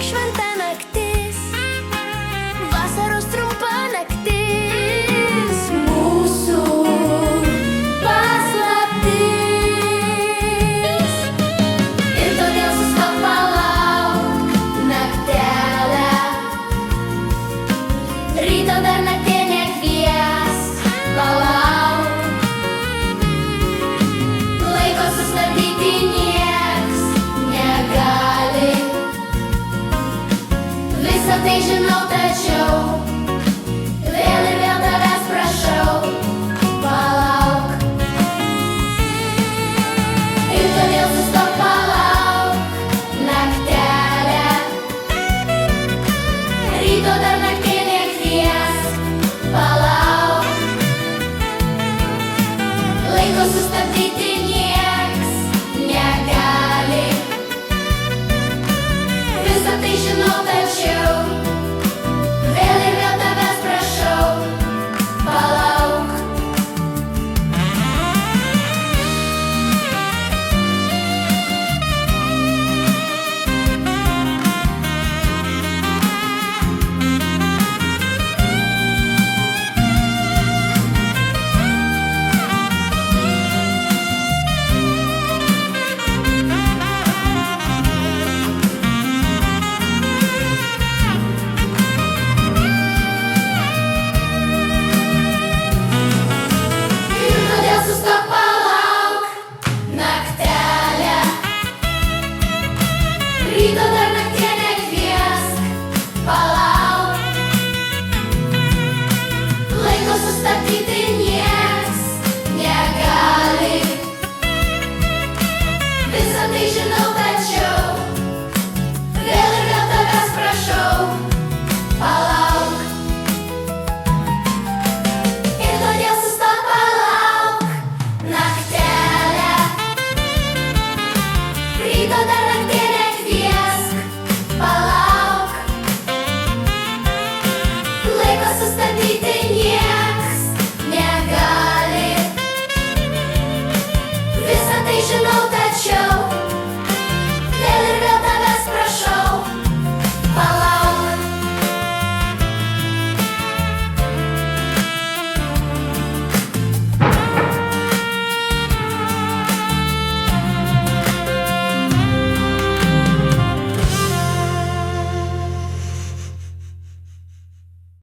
šventa naktis, vasaros trumpa naktis, mūsų paslaptis. Ir todėl sustok, palauk, naktelę, ryto dar naktį nekviesk, palauk. Laiko sustabdyti nieks negali, visą tai žinau, tačiau vėl ir vėl tavęs prašau, palauk. Ir todėl sustok, palauk, naktelę, ryto dar naktį nekviesk, palauk. Laiko sustabdyti nieks negali, visą tai žinau, tačiau vėl ir vėl tavęs prašau, palauk. Ir todėl sustok, palauk, naktelę, ryto dar